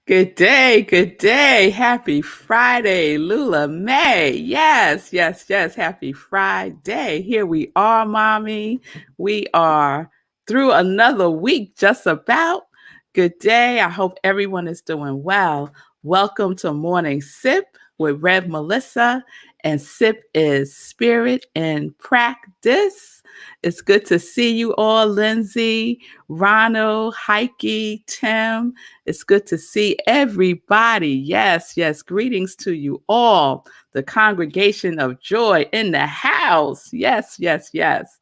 Good day, good day. Happy Friday, Lula May. Yes, yes, yes. Happy Friday. Here we are, mommy. We are through another week, just about. Good day. I hope everyone is doing well. Welcome to Morning Sip with Rev Melissa. And sip is spirit and practice. It's good to see you all, Lindsay, Ronald, Heike, Tim. It's good to see everybody. Yes, yes. Greetings to you all. The congregation of joy in the house. Yes, yes, yes.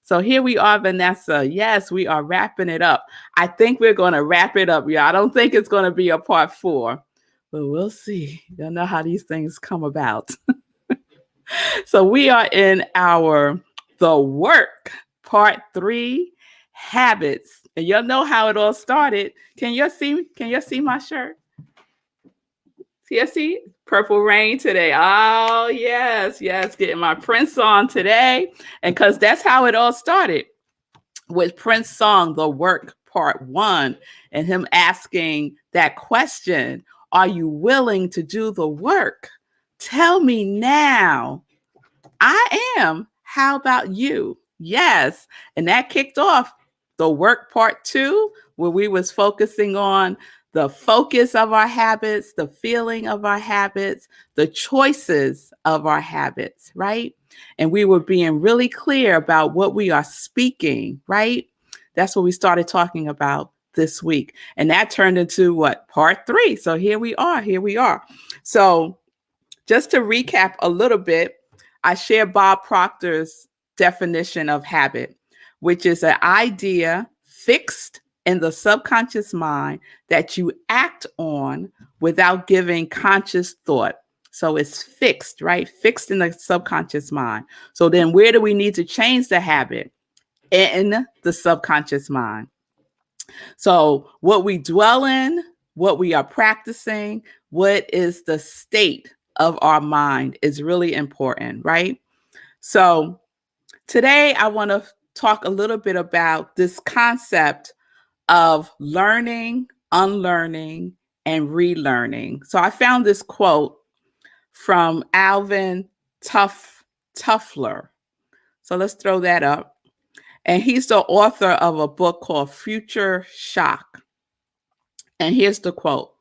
So here we are, Vanessa. Yes, we are wrapping it up. I think we're going to wrap it up, y'all. I don't think it's going to be a part 4, but we'll see. You know how these things come about. So we are in our The Work Part 3 Habits. And y'all know how it all started. Can you see my shirt? See? Purple Rain today. Oh, yes, yes. Getting my Prince on today. And because that's how it all started with Prince's song, The Work Part 1, and him asking that question, are you willing to do the work? Tell me now. I am. How about you? Yes. And that kicked off the work part 2, where we was focusing on the focus of our habits, the feeling of our habits, the choices of our habits, right? And we were being really clear about what we are speaking, right? That's what we started talking about this week. And that turned into what? Part 3. So here we are. So just to recap a little bit, I share Bob Proctor's definition of habit, which is an idea fixed in the subconscious mind that you act on without giving conscious thought. So it's fixed, right? Fixed in the subconscious mind. So then where do we need to change the habit? In the subconscious mind. So what we dwell in, what we are practicing, what is the state of our mind is really important, right? So today I want to talk a little bit about this concept of learning, unlearning, and relearning. So I found this quote from Alvin Toffler. So let's throw that up. And he's the author of a book called Future Shock. And here's the quote.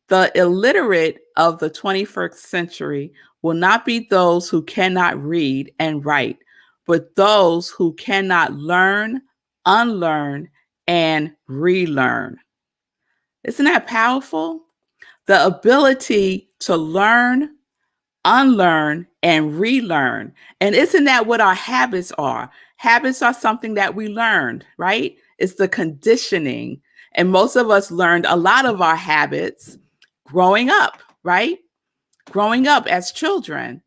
The illiterate of the 21st century will not be those who cannot read and write, but those who cannot learn, unlearn, and relearn. Isn't that powerful? The ability to learn, unlearn, and relearn. And isn't that what our habits are? Habits are something that we learned, right? It's the conditioning. And most of us learned a lot of our habits growing up, right? Growing up as children,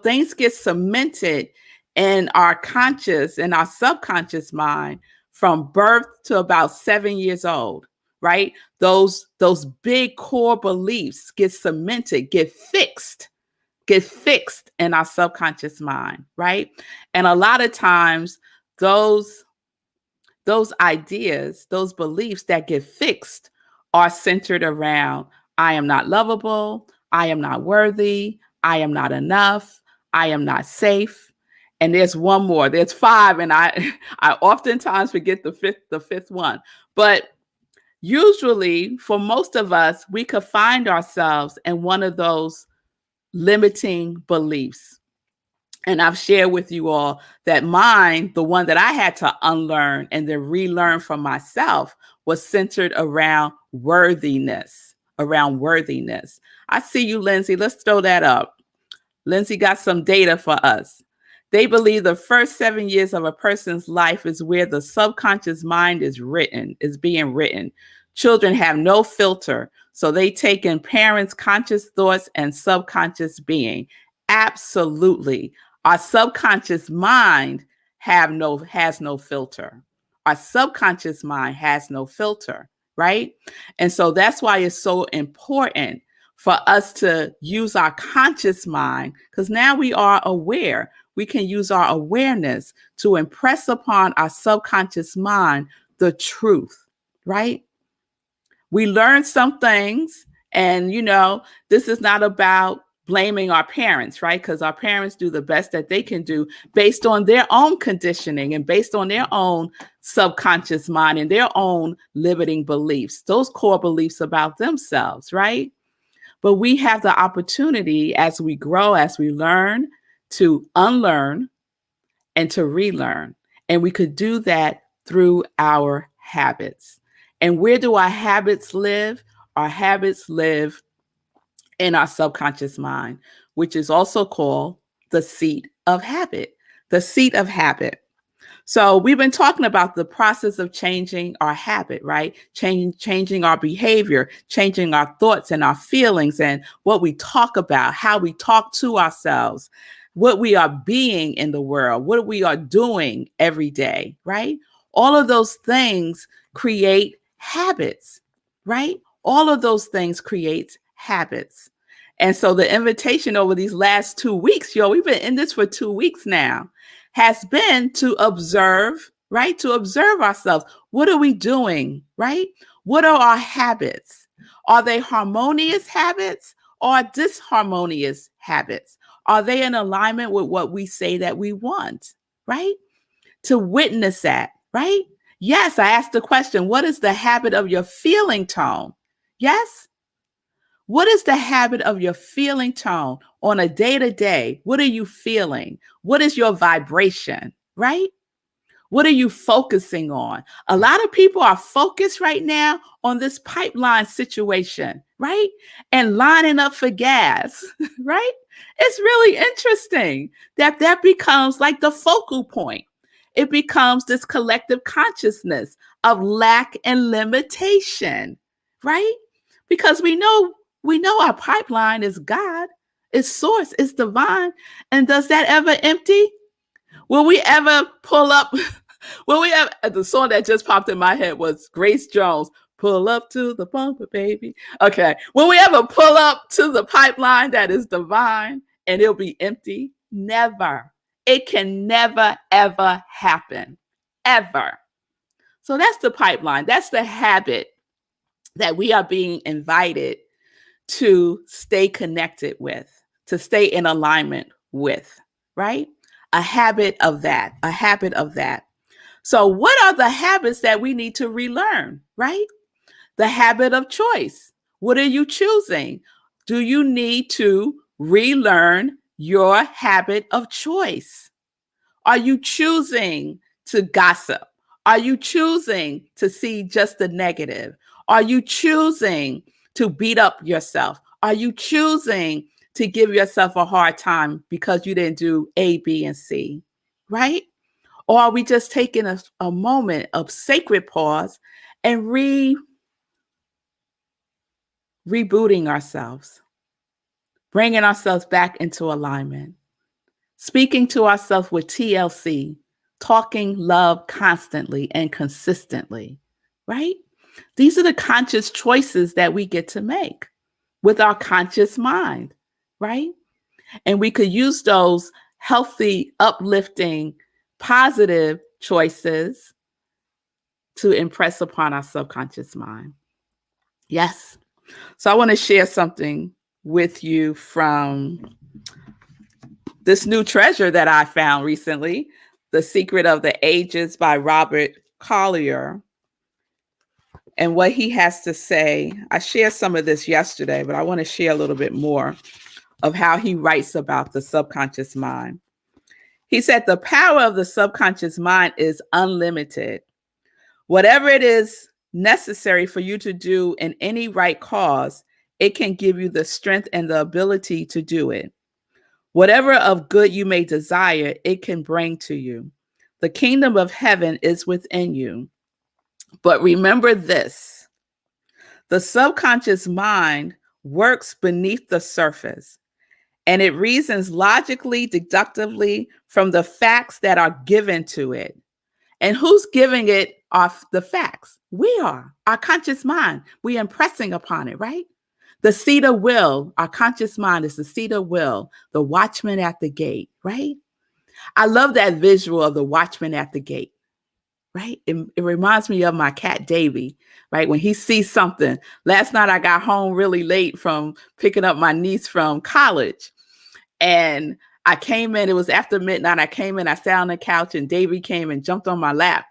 things get cemented in our conscious and our subconscious mind from birth to about 7 years old, right? Those big core beliefs get cemented, get fixed in our subconscious mind, right? And a lot of times those ideas, those beliefs that get fixed are centered around I am not lovable, I am not worthy, I am not enough, I am not safe. And there's one more. There's 5, and I oftentimes forget the fifth one. But usually for most of us, we could find ourselves in one of those limiting beliefs. And I've shared with you all that mine, the one that I had to unlearn and then relearn from myself, was centered around worthiness, I see you, Lindsay. Let's throw that up. Lindsay got some data for us. They believe the first 7 years of a person's life is where the subconscious mind is being written. Children have no filter, so they take in parents' conscious thoughts and subconscious being. Absolutely. Our subconscious mind has no filter. Our subconscious mind has no filter, right? And so that's why it's so important for us to use our conscious mind, because now we are aware. We can use our awareness to impress upon our subconscious mind the truth, right? We learn some things, and this is not about blaming our parents, right? Because our parents do the best that they can do based on their own conditioning and based on their own subconscious mind and their own limiting beliefs, those core beliefs about themselves, right? But we have the opportunity as we grow, as we learn, to unlearn and to relearn. And we could do that through our habits. And where do our habits live? Our habits live in our subconscious mind, which is also called the seat of habit. The seat of habit. So we've been talking about the process of changing our habit, right? Changing our behavior, changing our thoughts and our feelings and what we talk about, how we talk to ourselves, what we are being in the world, what we are doing every day, right? All of those things create habits, right? All of those things create habits. And so the invitation over these last 2 weeks, we've been in this for 2 weeks now, has been to observe, right? To observe ourselves. What are we doing, right? What are our habits? Are they harmonious habits or disharmonious habits? Are they in alignment with what we say that we want, right? To witness that, right? Yes, I asked the question, what is the habit of your feeling tone? Yes? What is the habit of your feeling tone on a day-to-day? What are you feeling? What is your vibration, right? What are you focusing on? A lot of people are focused right now on this pipeline situation, right? And lining up for gas, right? It's really interesting that becomes like the focal point. It becomes this collective consciousness of lack and limitation, right? Because we know our pipeline is God, is source, is divine. And does that ever empty? Will we ever pull up? Will we ever? The song that just popped in my head was Grace Jones, "Pull Up to the Bumper, Baby." Okay. Will we ever pull up to the pipeline that is divine and it'll be empty? Never. It can never, ever happen. Ever. So that's the pipeline. That's the habit that we are being invited to stay connected with, to stay in alignment with, right? A habit of that, a habit of that. So what are the habits that we need to relearn, right? The habit of choice. What are you choosing? Do you need to relearn your habit of choice? Are you choosing to gossip? Are you choosing to see just the negative? Are you choosing to beat up yourself? Are you choosing to give yourself a hard time because you didn't do A, B, and C, right? Or are we just taking a moment of sacred pause and rebooting ourselves, bringing ourselves back into alignment, speaking to ourselves with TLC, talking love constantly and consistently, right? These are the conscious choices that we get to make with our conscious mind, right? And we could use those healthy, uplifting, positive choices to impress upon our subconscious mind. Yes. So I want to share something with you from this new treasure that I found recently, The Secret of the Ages by Robert Collier. And what he has to say, I shared some of this yesterday, but I want to share a little bit more of how he writes about the subconscious mind. He said, the power of the subconscious mind is unlimited. Whatever it is necessary for you to do in any right cause, it can give you the strength and the ability to do it. Whatever of good you may desire, it can bring to you. The kingdom of heaven is within you. But remember this, the subconscious mind works beneath the surface, and it reasons logically, deductively from the facts that are given to it. And who's giving it off the facts? We are, our conscious mind. We're impressing upon it, right? The seat of will, our conscious mind is the seat of will, the watchman at the gate, right? I love that visual of the watchman at the gate. right? It reminds me of my cat Davy, right? When he sees something. Last night I got home really late from picking up my niece from college. And I came in, it was after midnight. I came in, I sat on the couch, and Davy came and jumped on my lap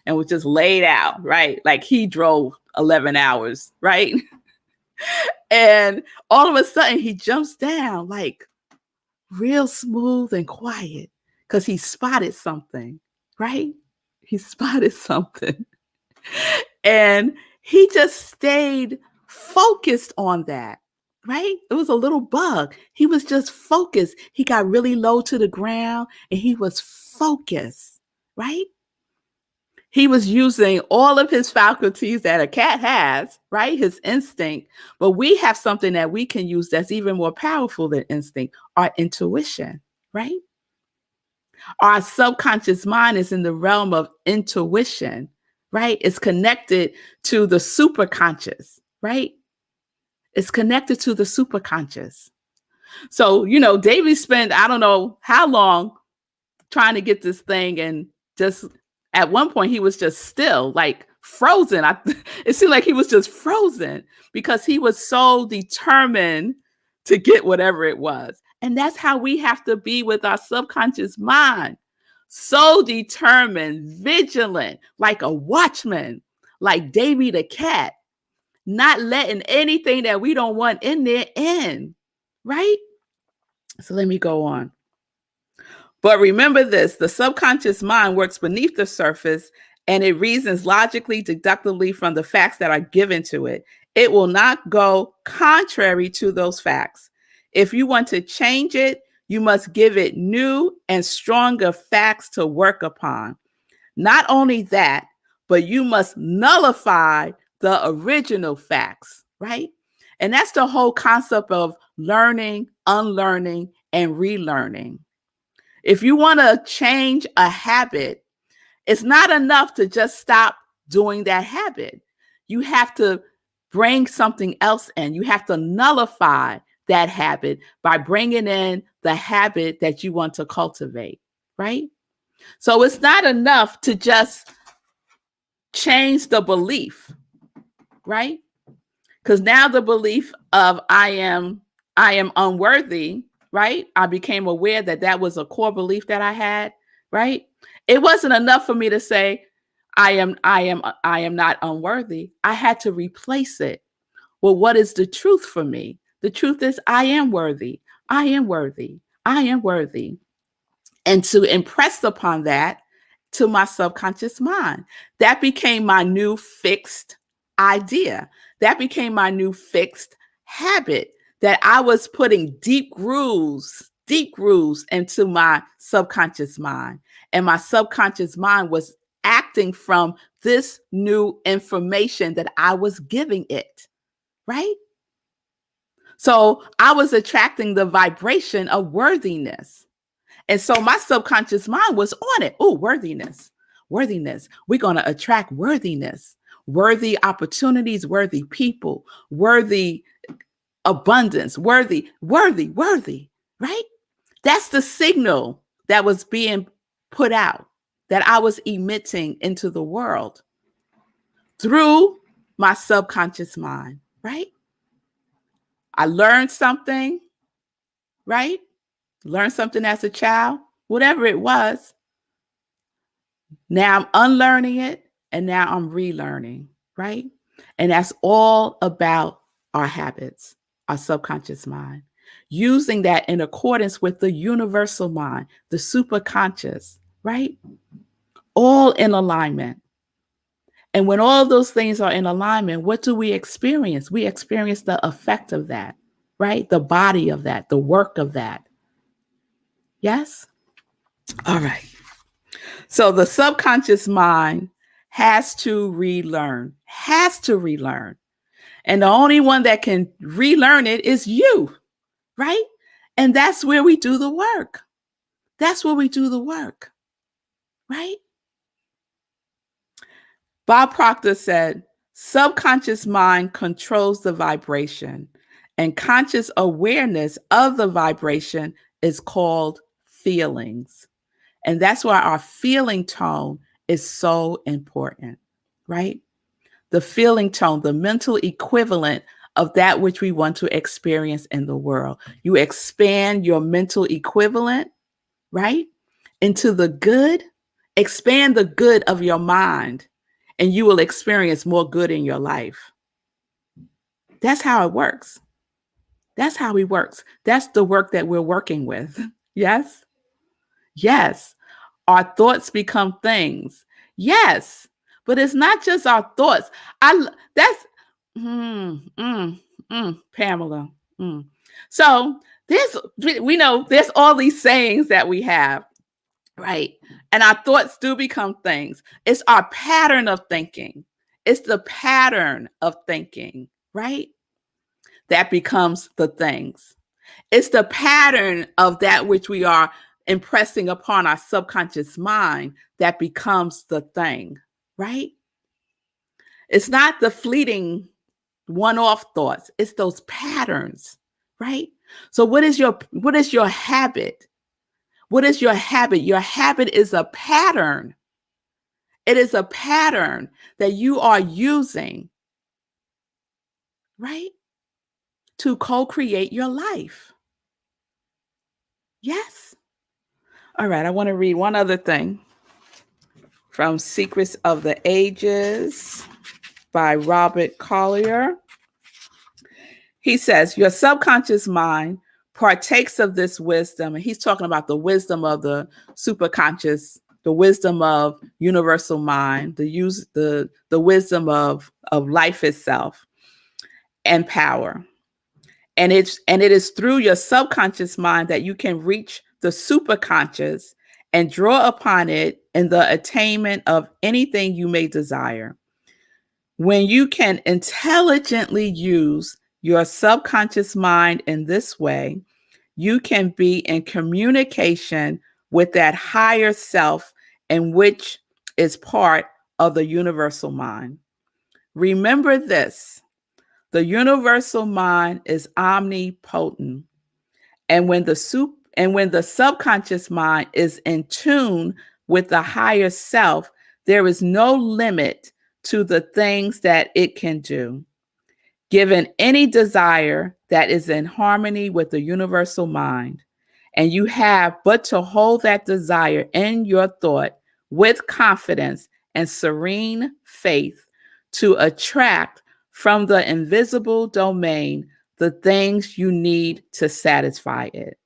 and was just laid out, right? Like he drove 11 hours, right? And all of a sudden he jumps down like real smooth and quiet because he spotted something, right? He spotted something. And he just stayed focused on that, right? It was a little bug. He was just focused. He got really low to the ground and he was focused, right? He was using all of his faculties that a cat has, right? His instinct. But we have something that we can use that's even more powerful than instinct, our intuition, right? Our subconscious mind is in the realm of intuition, right? It's connected to the superconscious, right? It's connected to the superconscious. So, Davey spent, I don't know how long trying to get this thing, and just at one point he was just still like frozen. It seemed like he was just frozen because he was so determined to get whatever it was. And that's how we have to be with our subconscious mind. So determined, vigilant, like a watchman, like Davy the cat, not letting anything that we don't want in there in, right? So let me go on. But remember this, the subconscious mind works beneath the surface and it reasons logically, deductively from the facts that are given to it. It will not go contrary to those facts. If you want to change it, you must give it new and stronger facts to work upon. Not only that, but you must nullify the original facts, right? And that's the whole concept of learning, unlearning, and relearning. If you want to change a habit, it's not enough to just stop doing that habit. You have to bring something else in. You have to nullify that habit by bringing in the habit that you want to cultivate, right? So it's not enough to just change the belief, right? Because now the belief of I am unworthy, right? I became aware that that was a core belief that I had, right? It wasn't enough for me to say I am not unworthy. I had to replace it. Well, what is the truth for me? The truth is I am worthy. I am worthy. I am worthy. And to impress upon that to my subconscious mind, that became my new fixed idea. That became my new fixed habit, that I was putting deep grooves into my subconscious mind. And my subconscious mind was acting from this new information that I was giving it, right? So I was attracting the vibration of worthiness. And so my subconscious mind was on it. Oh, worthiness, worthiness. We're going to attract worthiness, worthy opportunities, worthy people, worthy abundance, worthy, right? That's the signal that was being put out, that I was emitting into the world through my subconscious mind, right? I learned something, right? Learned something as a child, whatever it was. Now I'm unlearning it and now I'm relearning, right? And that's all about our habits, our subconscious mind, using that in accordance with the universal mind, the superconscious, right? All in alignment. And when all those things are in alignment, what do we experience? We experience the effect of that, right? The body of that, the work of that. Yes? All right. So the subconscious mind has to relearn. And the only one that can relearn it is you, right? And that's where we do the work. That's where we do the work, right? Bob Proctor said, subconscious mind controls the vibration, and conscious awareness of the vibration is called feelings. And that's why our feeling tone is so important, right? The feeling tone, the mental equivalent of that which we want to experience in the world. You expand your mental equivalent, right, into the good. Expand the good of your mind, and you will experience more good in your life. That's how it works. That's how it works. That's the work that we're working with. Yes? Yes. Our thoughts become things. Yes. But it's not just our thoughts. That's Pamela. So we know there's all these sayings that we have, right? And our thoughts do become things. It's our pattern of thinking. It's the pattern of thinking, right? That becomes the things. It's the pattern of that which we are impressing upon our subconscious mind that becomes the thing, right? It's not the fleeting one-off thoughts. It's those patterns, right? So what is your habit? What is your habit? Your habit is a pattern. It is a pattern that you are using, right? To co-create your life. Yes. All right, I want to read one other thing from Secrets of the Ages by Robert Collier. He says, your subconscious mind partakes of this wisdom. And he's talking about the wisdom of the superconscious, the wisdom of universal mind, the wisdom of life itself and power. And it is through your subconscious mind that you can reach the superconscious and draw upon it in the attainment of anything you may desire. When you can intelligently use your subconscious mind in this way, you can be in communication with that higher self, and which is part of the universal mind. Remember this: the universal mind is omnipotent. And when the subconscious mind is in tune with the higher self, there is no limit to the things that it can do. Given any desire that is in harmony with the universal mind, and you have but to hold that desire in your thought with confidence and serene faith to attract from the invisible domain the things you need to satisfy it.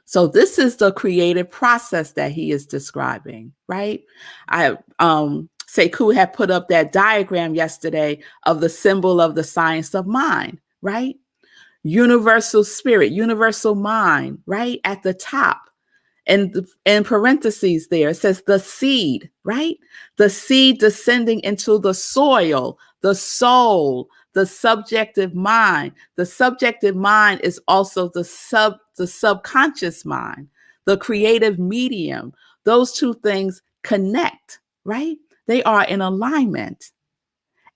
So this is the creative process that he is describing, right? Sekou had put up that diagram yesterday of the symbol of the science of mind, right? Universal spirit, universal mind, right? At the top. And in parentheses there, it says the seed, right? The seed descending into the soil, the soul, the subjective mind. The subjective mind is also the subconscious mind, the creative medium. Those two things connect, right? They are in alignment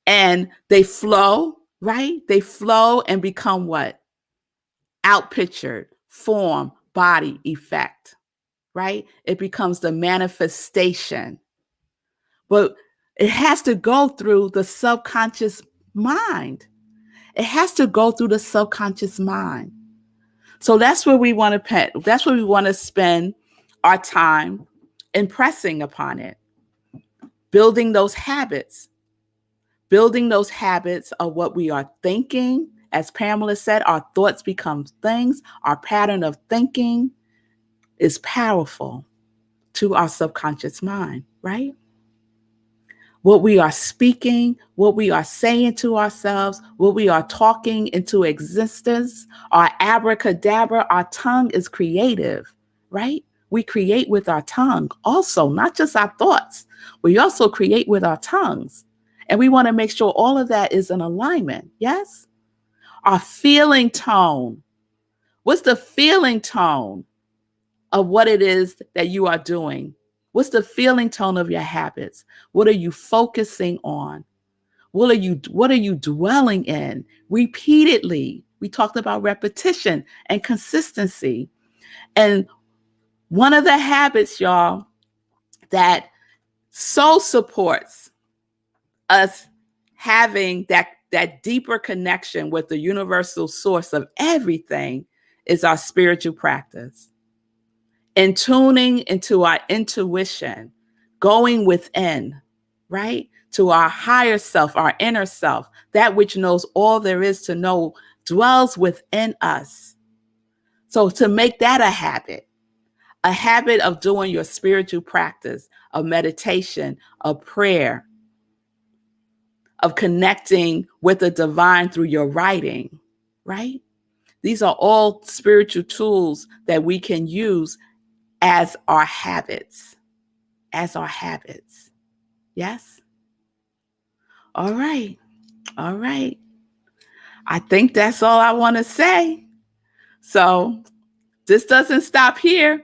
and they flow, right? They flow and become what? Outpictured, form, body, effect. Right? It becomes the manifestation. But it has to go through the subconscious mind. It has to go through the subconscious mind. So that's where we want to that's where we want to spend our time impressing upon it. Building those habits. Building those habits of what we are thinking. As Pamela said, our thoughts become things. Our pattern of thinking is powerful to our subconscious mind, right? What we are speaking, what we are saying to ourselves, what we are talking into existence, our abracadabra, our tongue is creative, right? We create with our tongue also, not just our thoughts. We also create with our tongues. And we want to make sure all of that is in alignment, yes? Our feeling tone. What's the feeling tone of what it is that you are doing? What's the feeling tone of your habits? What are you focusing on? What are you dwelling in repeatedly? We talked about repetition and consistency. And one of the habits, y'all, that so supports us having that deeper connection with the universal source of everything is our spiritual practice. And tuning into our intuition, going within, right? To our higher self, our inner self, that which knows all there is to know, dwells within us. So to make that a habit of doing your spiritual practice, of meditation, of prayer, of connecting with the divine through your writing, right? These are all spiritual tools that we can use as our habits, Yes? All right. All right. I think that's all I want to say. So this doesn't stop here.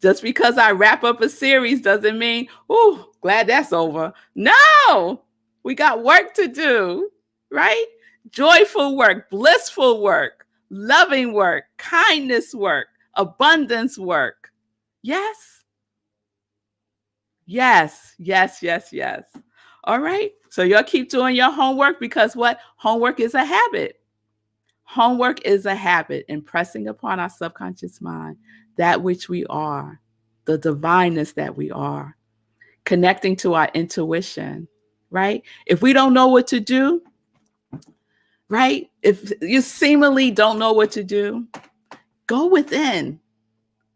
Just because I wrap up a series doesn't mean, ooh, glad that's over. No, we got work to do, right? Joyful work, blissful work, loving work, kindness work, abundance work. Yes, yes, yes, yes, yes. All right. So y'all keep doing your homework because what? Homework is a habit. Homework is a habit, impressing upon our subconscious mind that which we are, the divineness that we are, connecting to our intuition, right? If we don't know what to do, right? If you seemingly don't know what to do, go within,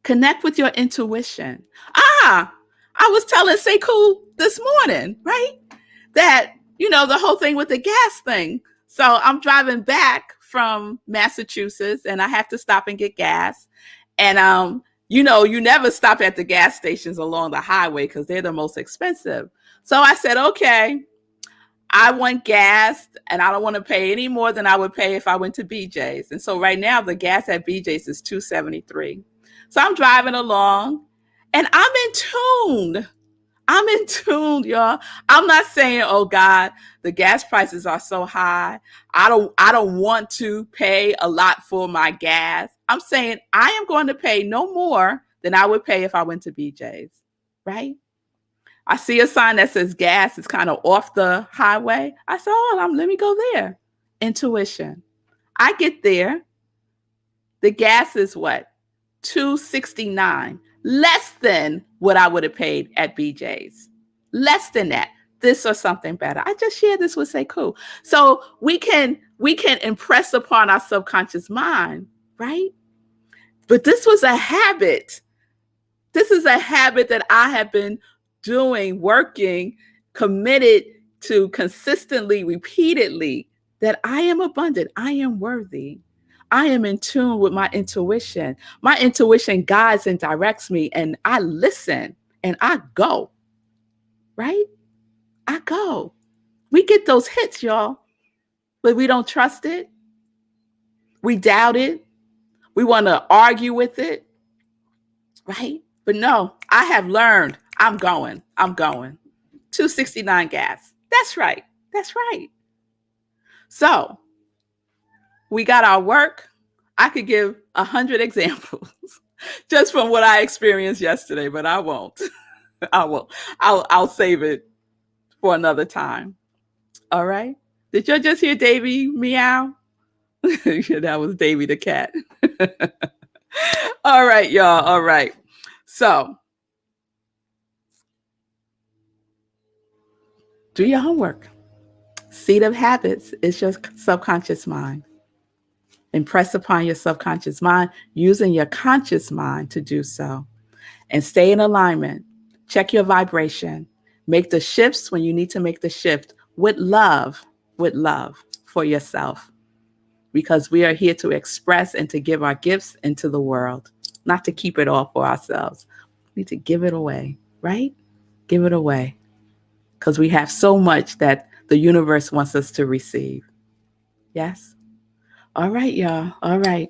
connect with your intuition. I was telling Sekou this morning, right? That, the whole thing with the gas thing. So I'm driving back from Massachusetts and I have to stop and get gas. And, you never stop at the gas stations along the highway because they're the most expensive. So I said, okay, I want gas and I don't want to pay any more than I would pay if I went to BJ's. And so right now the gas at BJ's is $2.73. So I'm driving along and I'm in tune. Y'all. I'm not saying, oh God, the gas prices are so high. I don't want to pay a lot for my gas. I'm saying I am going to pay no more than I would pay if I went to BJ's, right? I see a sign that says gas is kind of off the highway. I said, let me go there. Intuition. I get there. The gas is what? $2.69. Less than what I would have paid at BJ's. Less than that. This or something better. I just shared this with Sekou. So we can impress upon our subconscious mind, right? But this was a habit. This is a habit that I have been doing, working, committed to consistently, repeatedly, that I am abundant. I am worthy. I am in tune with my intuition. My intuition guides and directs me, and I listen and I go, right? I go. We get those hits, y'all, but we don't trust it. We doubt it. We want to argue with it, right? But no, I have learned I'm going. $2.69 gas. That's right. So we got our work. I could give 100 examples just from what I experienced yesterday, but I won't. I'll save it for another time. All right. Did you just hear Davy meow? Yeah, that was Davy the cat. All right, y'all. All right. So do your homework. Seed of habits is your subconscious mind. Impress upon your subconscious mind using your conscious mind to do so. And stay in alignment. Check your vibration. Make the shifts when you need to make the shift with love for yourself. Because we are here to express and to give our gifts into the world, not to keep it all for ourselves. We need to give it away, right? Give it away. Because we have so much that the universe wants us to receive. Yes? All right, y'all. All right.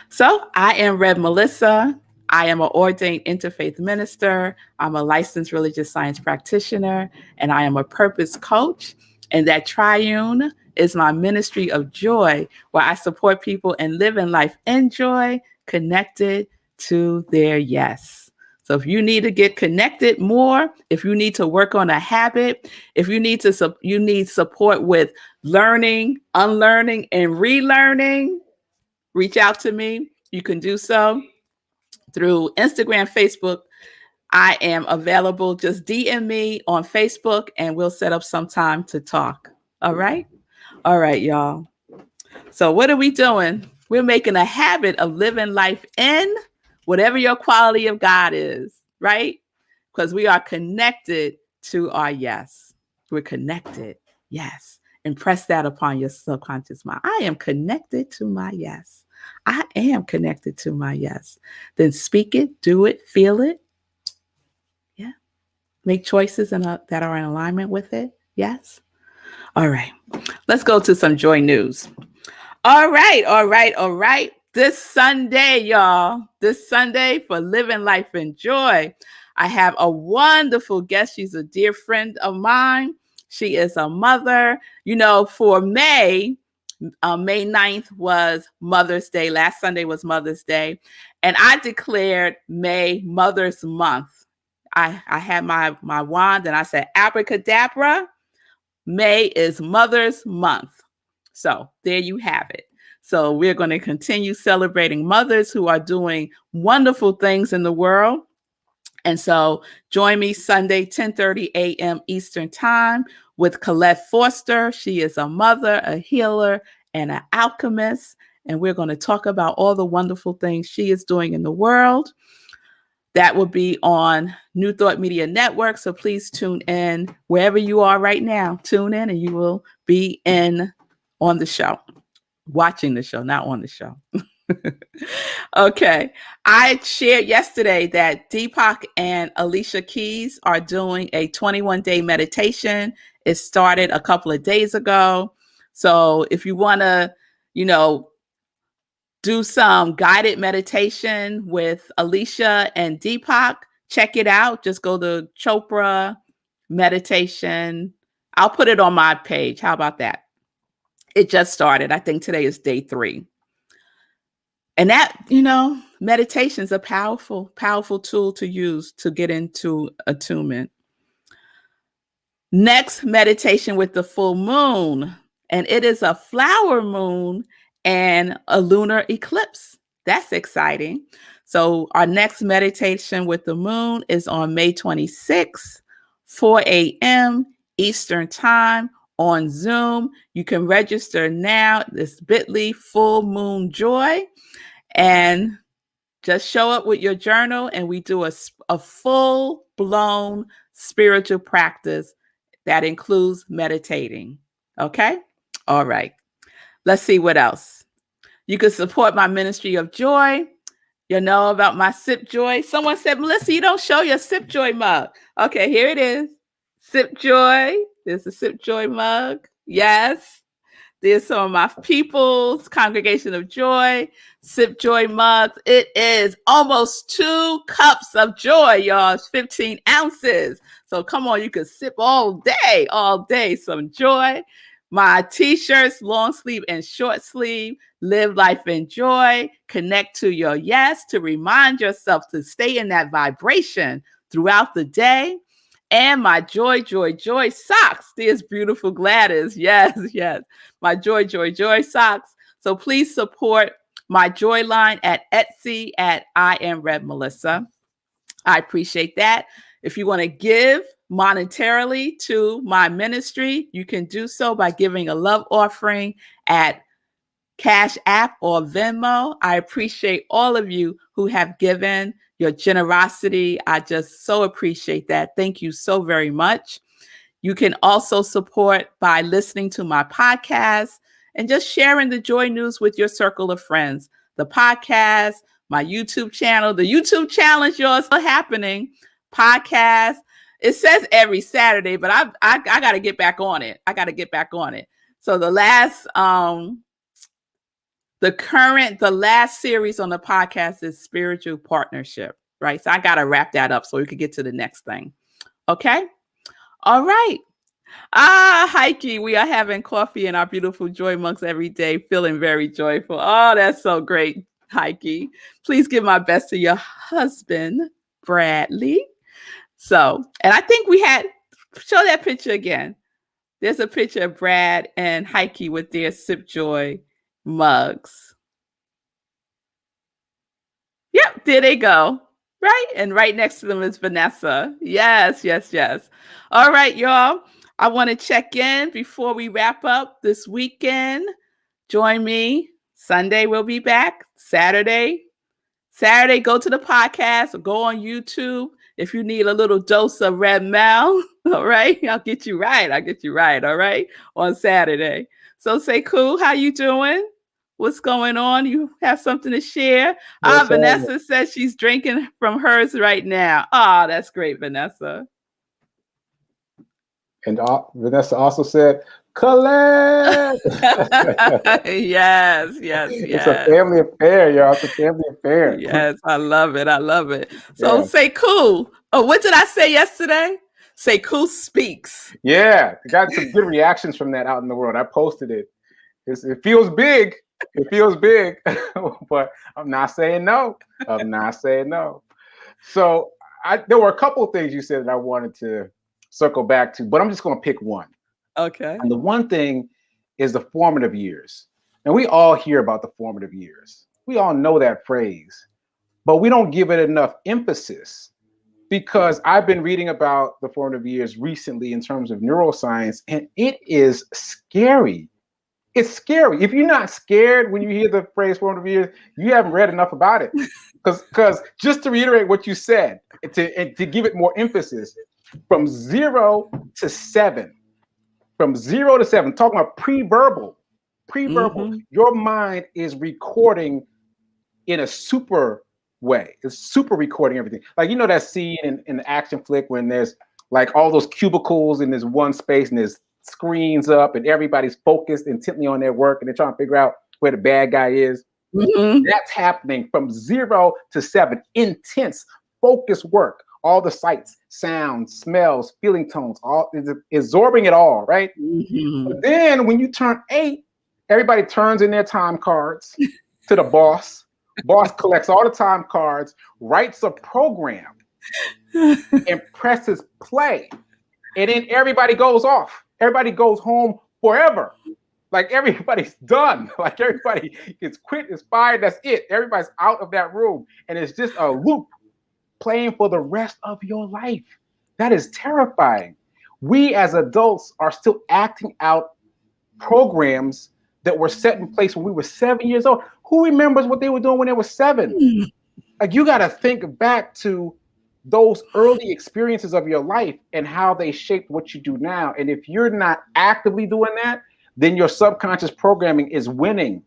So I am Rev Melissa. I am an ordained interfaith minister. I'm a licensed religious science practitioner, and I am a purpose coach. And that triune is my ministry of joy, where I support people in living life in joy, connected to their yes. So if you need to get connected more, if you need to work on a habit, if you need you need support with learning, unlearning, and relearning, reach out to me. You can do so through Instagram, Facebook. I am available. Just DM me on Facebook and we'll set up some time to talk. All right? All right, y'all. So what are we doing? We're making a habit of living life in whatever your quality of God is, right? Because we are connected to our yes. We're connected. Yes. Impress that upon your subconscious mind. I am connected to my yes. I am connected to my yes. Then speak it, do it, feel it. Yeah. Make choices that are in alignment with it. Yes. All right. Let's go to some joy news. All right. This Sunday, y'all, this Sunday for Living Life in Joy, I have a wonderful guest. She's a dear friend of mine. She is a mother. You know, for May 9th was Mother's Day. Last Sunday was Mother's Day. And I declared May Mother's Month. I had my wand and I said, abracadabra, May is Mother's Month. So there you have it. So we're going to continue celebrating mothers who are doing wonderful things in the world. And so join me Sunday, 10:30 a.m. Eastern Time with Colette Forster. She is a mother, a healer, and an alchemist. And we're going to talk about all the wonderful things she is doing in the world. That will be on New Thought Media Network. So please tune in wherever you are right now. Tune in and you will be on the show, watching the show, not on the show. Okay. I shared yesterday that Deepak and Alicia Keys are doing a 21-day meditation. It started a couple of days ago. So if you want to, do some guided meditation with Alicia and Deepak, check it out. Just go to Chopra meditation. I'll put it on my page. How about that? It just started. I think today is day 3. And that, meditation is a powerful, powerful tool to use to get into attunement. Next, meditation with the full moon. And it is a flower moon and a lunar eclipse. That's exciting. So our next meditation with the moon is on May 26th, 4 a.m. Eastern Time on Zoom. You can register now. This bit.ly Full Moon Joy. And just show up with your journal and we do a full-blown spiritual practice that includes meditating. Okay? All right. Let's see what else. You can support my ministry of joy. You know about my Sip Joy. Someone said, Melissa, you don't show your Sip Joy mug. Okay, here it is. Sip Joy. There's a Sip Joy mug. Yes. There's some of my people's Congregation of Joy, Sip Joy mugs. It is almost 2 cups of joy, y'all. It's 15 ounces. So come on, you can sip all day, some joy. My t-shirts, long sleeve and short sleeve, live life in joy, connect to your yes, to remind yourself to stay in that vibration throughout the day. And my joy socks. There's beautiful Gladys. Yes. My joy socks. So please support my joy line at Etsy at iamrevmelissa. I appreciate that. If you want to give monetarily to my ministry, you can do so by giving a love offering at Cash App or Venmo. I appreciate all of you who have given your generosity. I just so appreciate that. Thank you so very much. You can also support by listening to my podcast and just sharing the joy news with your circle of friends. The podcast, my YouTube channel, the YouTube challenge, y'all, is still happening. Podcast. It says every Saturday, but I got to get back on it. So the last series on the podcast is spiritual partnership, right? So I got to wrap that up so we could get to the next thing. Okay. All right. Heike, we are having coffee in our beautiful joy mugs every day, feeling very joyful. Oh, that's so great, Heike. Please give my best to your husband. Bradley. So, and I think we had, show that picture again. There's a picture of Brad and Heike with their Sip Joy mugs. Yep, there they go. Right? And right next to them is Vanessa. Yes, yes, yes. All right, y'all. I want to check in before we wrap up this weekend. Join me. Sunday, we'll be back. Saturday, go to the podcast or go on YouTube if you need a little dose of Red Mel. All right. I'll get you right. All right. On Saturday. So say cool. How you doing? What's going on? You have something to share? Vanessa says she's drinking from hers right now. Oh, that's great, Vanessa. And Vanessa also said, collect. Yes. It's a family affair, y'all. It's a family affair. Yes, I love it. So say cool. Oh, what did I say yesterday? Say cool speaks. Yeah, I got some good reactions from that out in the world. I posted it. It feels big. It feels big, but I'm not saying no. So there were a couple of things you said that I wanted to circle back to, but I'm just going to pick one. Okay. And the one thing is the formative years. And we all hear about the formative years. We all know that phrase, but we don't give it enough emphasis, because I've been reading about the formative years recently in terms of neuroscience, and it is scary. It's scary. If you're not scared when you hear the phrase formative years, you haven't read enough about it. Because just to reiterate what you said, to give it more emphasis, from 0 to 7, talking about pre-verbal, your mind is recording in a super way. It's super recording everything. Like, you know that scene in the action flick when there's like all those cubicles in this one space and there's screens up and everybody's focused intently on their work and they're trying to figure out where the bad guy is. Mm-hmm. That's happening from 0 to 7. Intense, focused work. All the sights, sounds, smells, feeling tones, all is absorbing it all, right? Mm-hmm. But then when you turn 8, everybody turns in their time cards to the boss. Boss collects all the time cards, writes a program, and presses play. And then everybody goes off. Everybody goes home forever. Like everybody's done. Like everybody gets quit, is fired. That's it. Everybody's out of that room. And it's just a loop playing for the rest of your life. That is terrifying. We as adults are still acting out programs that were set in place when we were 7 years old. Who remembers what they were doing when they were 7? Like, you got to think back to those early experiences of your life and how they shaped what you do now. And if you're not actively doing that, then your subconscious programming is winning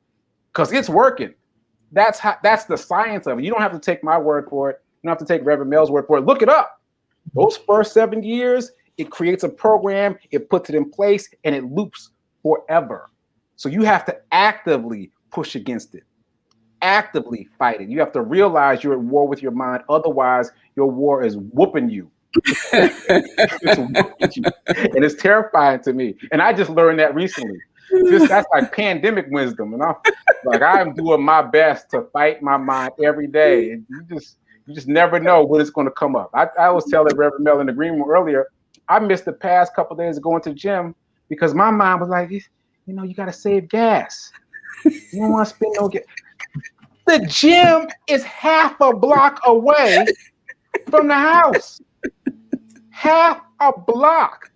because it's working. That's the science of it. You don't have to take my word for it. You don't have to take Reverend Mel's word for it. Look it up. Those first 7 years, it creates a program, it puts it in place, and it loops forever. So you have to actively push against it, actively fight it. You have to realize you're at war with your mind. Otherwise, your war is whooping you. It's whooping you. And it's terrifying to me. And I just learned that recently. That's like pandemic wisdom. And I'm doing my best to fight my mind every day. And you just never know when it's going to come up. I was telling Reverend Mel in the green room earlier, I missed the past couple of days of going to the gym because my mind was like, you got to save gas. You don't want to spend no gas. The gym is half a block away from the house. Half a block.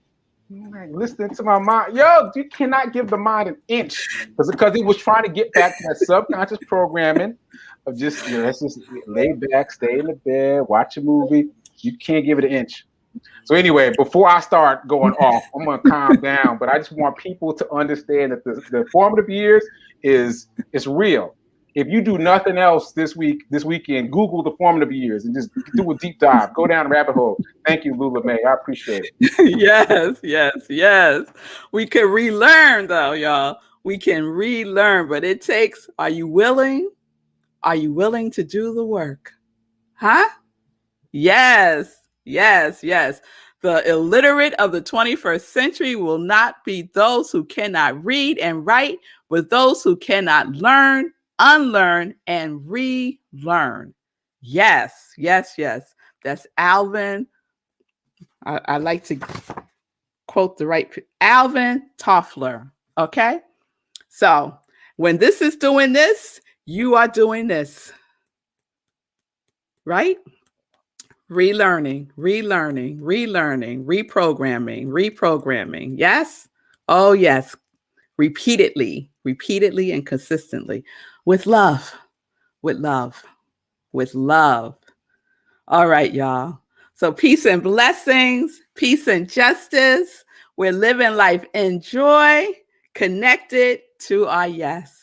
Listening to my mind. Yo, you cannot give the mind an inch because it was trying to get back to that subconscious programming of just, let's just lay back, stay in the bed, watch a movie. You can't give it an inch. So anyway, before I start going off, I'm going to calm down, but I just want people to understand that the formative years is real. If you do nothing else this weekend, Google the formative years and just do a deep dive. Go down the rabbit hole. Thank you, Lula May. I appreciate it. Yes. We can relearn, though, y'all. We can relearn, but it takes, are you willing? Are you willing to do the work? Huh? Yes. The illiterate of the 21st century will not be those who cannot read and write, but those who cannot learn, unlearn, and relearn. Yes. That's Alvin. I like to quote the right Alvin Toffler. Okay. So when this is doing this, you are doing this. Right? Relearning, reprogramming. Yes? Oh, yes. Repeatedly and consistently with love, with love, with love. All right, y'all. So peace and blessings, peace and justice. We're living life in joy, connected to our yes.